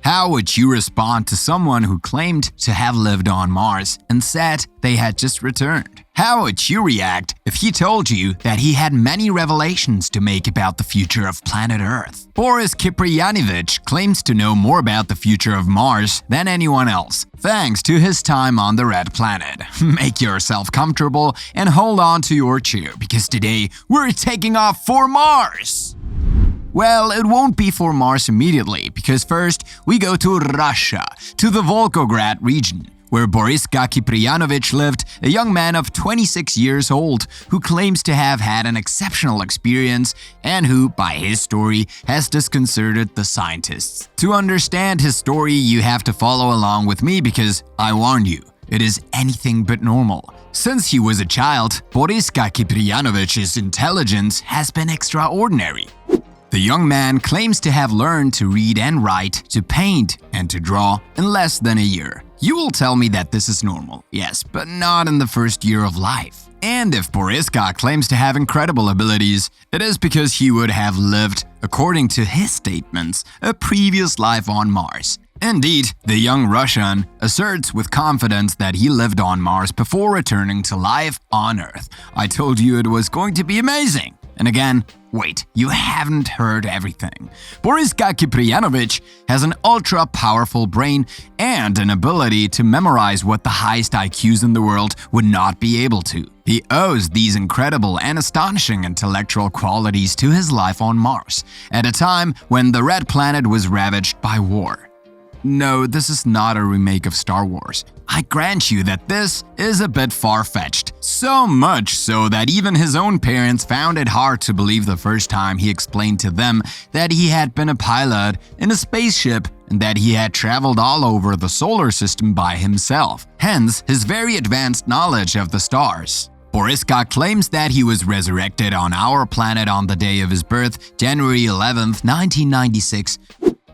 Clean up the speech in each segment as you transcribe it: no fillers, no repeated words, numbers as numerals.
How would you respond to someone who claimed to have lived on Mars and said they had just returned? How would you react if he told you that he had many revelations to make about the future of planet Earth? Boris Kiprianovich claims to know more about the future of Mars than anyone else, thanks to his time on the Red Planet. Make yourself comfortable and hold on to your chair, because today we're taking off for Mars! Well, it won't be for Mars immediately, because first we go to Russia, to the Volgograd region, where Boriska Kiprianovich lived, a young man of 26 years old who claims to have had an exceptional experience and who, by his story, has disconcerted the scientists. To understand his story, you have to follow along with me because, I warn you, it is anything but normal. Since he was a child, Boriska Kiprianovich's intelligence has been extraordinary. The young man claims to have learned to read and write, to paint, and to draw in less than a year. You will tell me that this is normal, yes, but not in the first year of life. And if Boriska claims to have incredible abilities, it is because he would have lived, according to his statements, a previous life on Mars. Indeed, the young Russian asserts with confidence that he lived on Mars before returning to life on Earth. I told you it was going to be amazing. And again, wait, you haven't heard everything. Boriska Kiprianovich has an ultra-powerful brain and an ability to memorize what the highest IQs in the world would not be able to. He owes these incredible and astonishing intellectual qualities to his life on Mars, at a time when the Red Planet was ravaged by war. No, this is not a remake of Star Wars. I grant you that this is a bit far-fetched. So much so that even his own parents found it hard to believe the first time he explained to them that he had been a pilot in a spaceship and that he had traveled all over the solar system by himself. Hence, his very advanced knowledge of the stars. Boriska claims that he was resurrected on our planet on the day of his birth, January 11th, 1996,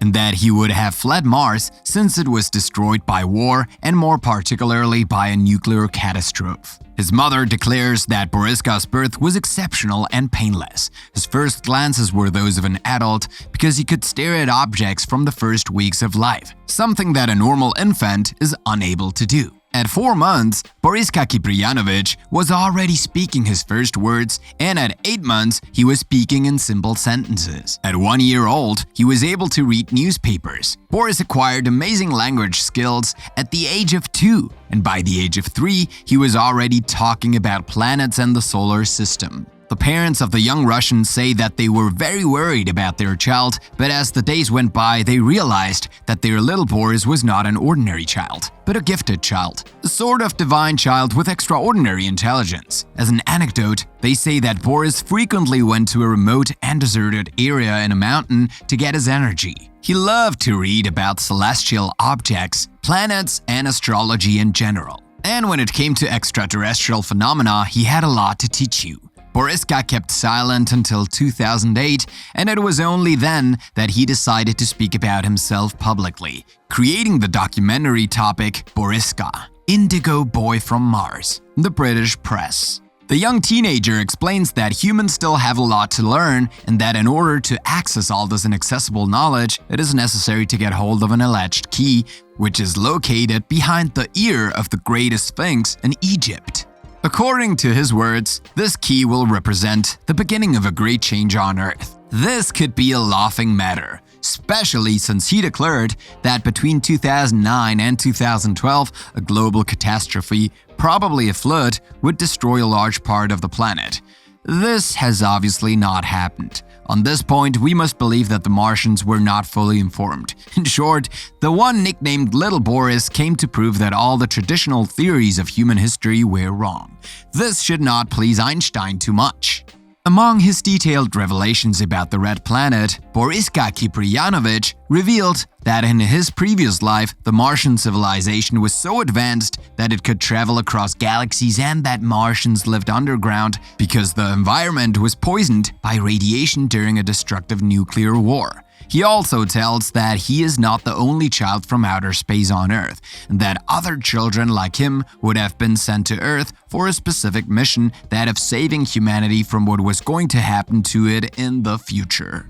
and that he would have fled Mars since it was destroyed by war and more particularly by a nuclear catastrophe. His mother declares that Boriska's birth was exceptional and painless. His first glances were those of an adult because he could stare at objects from the first weeks of life, something that a normal infant is unable to do. At 4 months, Boriska Kiprianovich was already speaking his first words, and at 8 months, he was speaking in simple sentences. At 1 year old, he was able to read newspapers. Boris acquired amazing language skills at the age of 2, and by the age of 3, he was already talking about planets and the solar system. The parents of the young Russian say that they were very worried about their child, but as the days went by, they realized that their little Boris was not an ordinary child, but a gifted child, a sort of divine child with extraordinary intelligence. As an anecdote, they say that Boris frequently went to a remote and deserted area in a mountain to get his energy. He loved to read about celestial objects, planets, and astrology in general. And when it came to extraterrestrial phenomena, he had a lot to teach you. Boriska kept silent until 2008, and it was only then that he decided to speak about himself publicly, creating the documentary topic Boriska, Indigo Boy from Mars, the British press. The young teenager explains that humans still have a lot to learn and that in order to access all this inaccessible knowledge, it is necessary to get hold of an alleged key, which is located behind the ear of the greatest sphinx in Egypt. According to his words, this key will represent the beginning of a great change on Earth. This could be a laughing matter, especially since he declared that between 2009 and 2012, a global catastrophe, probably a flood, would destroy a large part of the planet. This has obviously not happened. On this point, we must believe that the Martians were not fully informed. In short, the one nicknamed Little Boris came to prove that all the traditional theories of human history were wrong. This should not please Einstein too much. Among his detailed revelations about the Red Planet, Boriska Kiprianovich revealed that in his previous life, the Martian civilization was so advanced that it could travel across galaxies and that Martians lived underground because the environment was poisoned by radiation during a destructive nuclear war. He also tells that he is not the only child from outer space on Earth, and that other children like him would have been sent to Earth for a specific mission, that of saving humanity from what was going to happen to it in the future.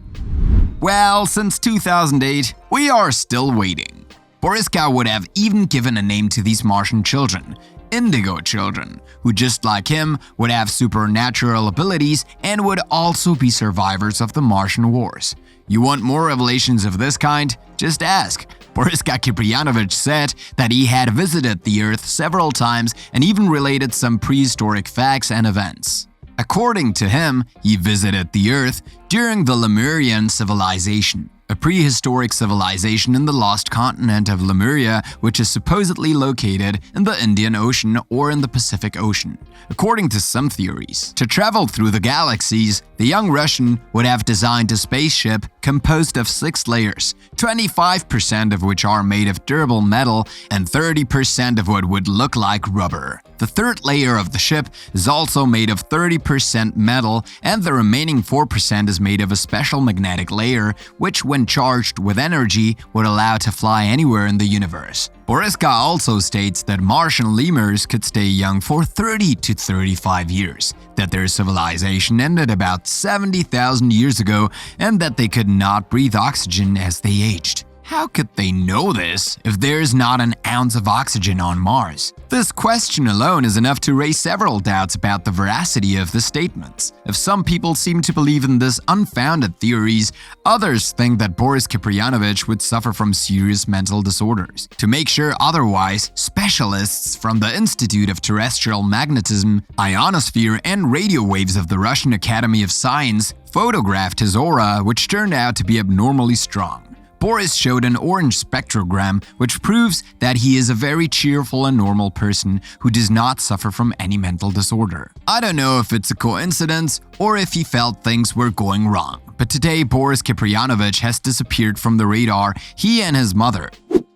Well, since 2008, we are still waiting. Boriska would have even given a name to these Martian children, Indigo children, who just like him would have supernatural abilities and would also be survivors of the Martian Wars. You want more revelations of this kind? Just ask. Boriska Kiprianovich said that he had visited the Earth several times and even related some prehistoric facts and events. According to him, he visited the Earth during the Lemurian civilization, a prehistoric civilization in the lost continent of Lemuria, which is supposedly located in the Indian Ocean or in the Pacific Ocean. According to some theories, to travel through the galaxies, the young Russian would have designed a spaceship composed of 6 layers, 25% of which are made of durable metal and 30% of what would look like rubber. The third layer of the ship is also made of 30% metal, and the remaining 4% is made of a special magnetic layer, which when charged with energy would allow to fly anywhere in the universe. Boriska also states that Martian lemurs could stay young for 30 to 35 years, that their civilization ended about 70,000 years ago, and that they could not breathe oxygen as they aged. How could they know this if there is not an ounce of oxygen on Mars? This question alone is enough to raise several doubts about the veracity of the statements. If some people seem to believe in this unfounded theories, others think that Boris Kiprianovich would suffer from serious mental disorders. To make sure otherwise, specialists from the Institute of Terrestrial Magnetism, Ionosphere and Radio Waves of the Russian Academy of Science photographed his aura, which turned out to be abnormally strong. Boris showed an orange spectrogram, which proves that he is a very cheerful and normal person who does not suffer from any mental disorder. I don't know if it's a coincidence or if he felt things were going wrong, but today Boris Kiprianovich has disappeared from the radar, he and his mother.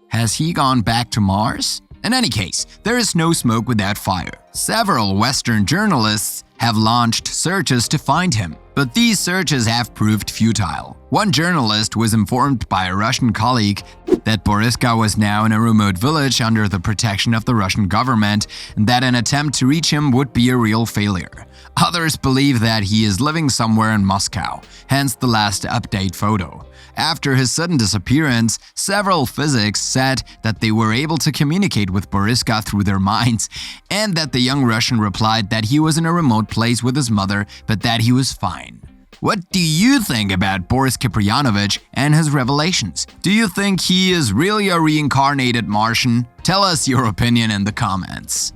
Has he gone back to Mars? In any case, there is no smoke without fire. Several Western journalists have launched searches to find him, but these searches have proved futile. One journalist was informed by a Russian colleague that Boriska was now in a remote village under the protection of the Russian government and that an attempt to reach him would be a real failure. Others believe that he is living somewhere in Moscow, hence the last update photo. After his sudden disappearance, several physicists said that they were able to communicate with Boriska through their minds, and that the young Russian replied that he was in a remote place with his mother, but that he was fine. What do you think about Boris Kiprianovich and his revelations? Do you think he is really a reincarnated Martian? Tell us your opinion in the comments.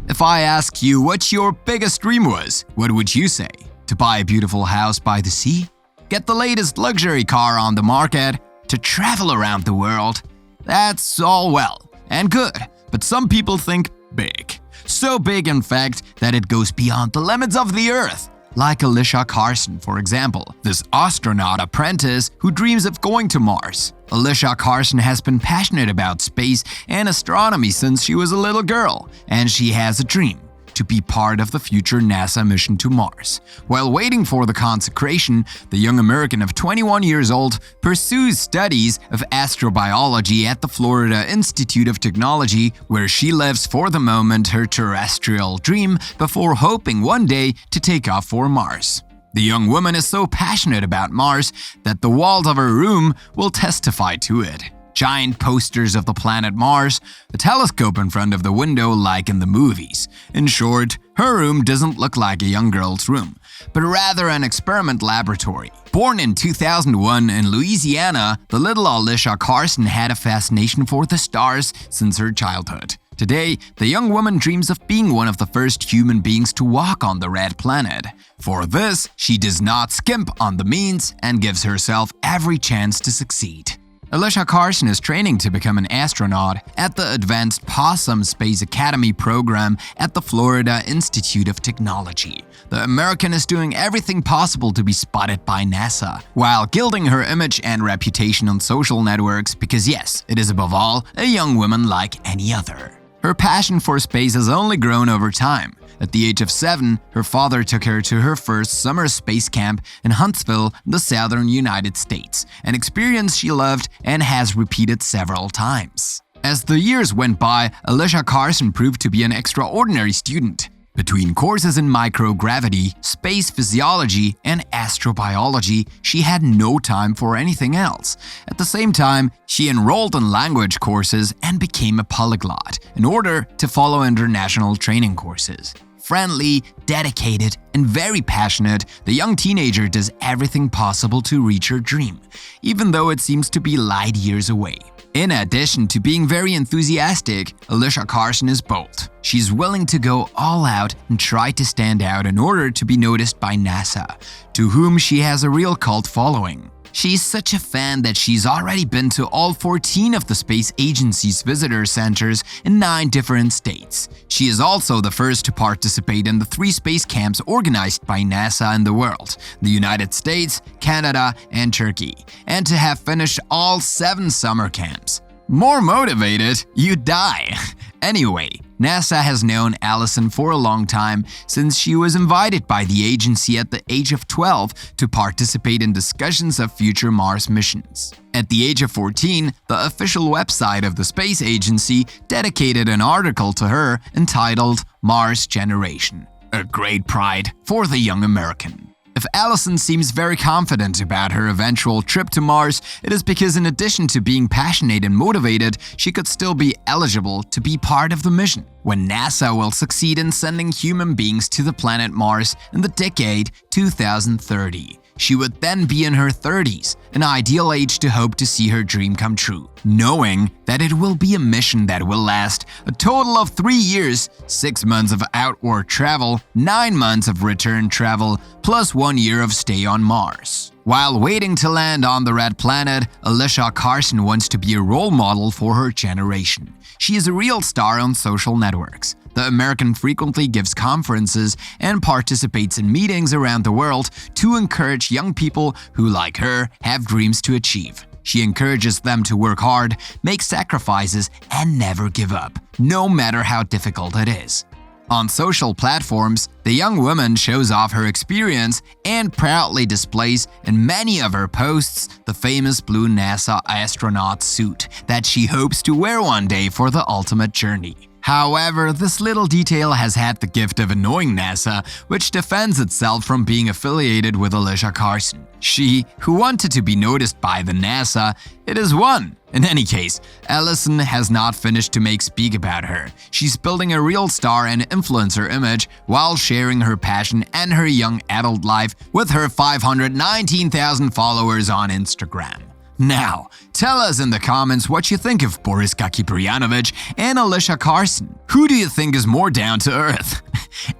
If I ask you what your biggest dream was, what would you say? To buy a beautiful house by the sea? Get the latest luxury car on the market? To travel around the world? That's all well and good, but some people think big. So big, in fact, that it goes beyond the limits of the Earth. Like Alicia Carson, for example, this astronaut apprentice who dreams of going to Mars. Alicia Carson has been passionate about space and astronomy since she was a little girl, and she has a dream: to be part of the future NASA mission to Mars. While waiting for the consecration, the young American of 21 years old pursues studies of astrobiology at the Florida Institute of Technology, where she lives for the moment her terrestrial dream before hoping one day to take off for Mars. The young woman is so passionate about Mars that the walls of her room will testify to it. Giant posters of the planet Mars, a telescope in front of the window like in the movies. In short, her room doesn't look like a young girl's room, but rather an experiment laboratory. Born in 2001 in Louisiana, the little Alicia Carson had a fascination for the stars since her childhood. Today, the young woman dreams of being one of the first human beings to walk on the red planet. For this, she does not skimp on the means and gives herself every chance to succeed. Alicia Carson is training to become an astronaut at the Advanced Possum Space Academy program at the Florida Institute of Technology. The American is doing everything possible to be spotted by NASA, while gilding her image and reputation on social networks because yes, it is above all a young woman like any other. Her passion for space has only grown over time. At the age of 7, her father took her to her first summer space camp in Huntsville, the southern United States, an experience she loved and has repeated several times. As the years went by, Alicia Carson proved to be an extraordinary student. Between courses in microgravity, space physiology, and astrobiology, she had no time for anything else. At the same time, she enrolled in language courses and became a polyglot in order to follow international training courses. Friendly, dedicated, and very passionate, the young teenager does everything possible to reach her dream, even though it seems to be light years away. In addition to being very enthusiastic, Alicia Carson is bold. She's willing to go all out and try to stand out in order to be noticed by NASA, to whom she has a real cult following. She's such a fan that she's already been to all 14 of the space agency's visitor centers in 9 different states. She is also the first to participate in the 3 space camps organized by NASA in the world, the United States, Canada, and Turkey, and to have finished all 7 summer camps. More motivated, you die. Anyway, NASA has known Allison for a long time, since she was invited by the agency at the age of 12 to participate in discussions of future Mars missions. At the age of 14, the official website of the space agency dedicated an article to her entitled Mars Generation, a great pride for the young American. If Allison seems very confident about her eventual trip to Mars, it is because in addition to being passionate and motivated, she could still be eligible to be part of the mission. When NASA will succeed in sending human beings to the planet Mars in the decade 2030. She would then be in her 30s, an ideal age to hope to see her dream come true, knowing that it will be a mission that will last a total of 3 years, 6 months of outward travel, 9 months of return travel, plus 1 year of stay on Mars. While waiting to land on the red planet, Alicia Carson wants to be a role model for her generation. She is a real star on social networks. The American frequently gives conferences and participates in meetings around the world to encourage young people who, like her, have dreams to achieve. She encourages them to work hard, make sacrifices, and never give up, no matter how difficult it is. On social platforms, the young woman shows off her experience and proudly displays in many of her posts the famous blue NASA astronaut suit that she hopes to wear one day for the ultimate journey. However, this little detail has had the gift of annoying NASA, which defends itself from being affiliated with Alicia Carson. She, who wanted to be noticed by the NASA, it is one. In any case, Allison has not finished to make speak about her. She's building a real star and influencer image while sharing her passion and her young adult life with her 519,000 followers on Instagram. Now, tell us in the comments what you think of Boriska Kiprianovich and Alicia Carson. Who do you think is more down to earth?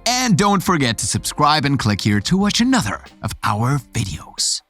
And don't forget to subscribe and click here to watch another of our videos.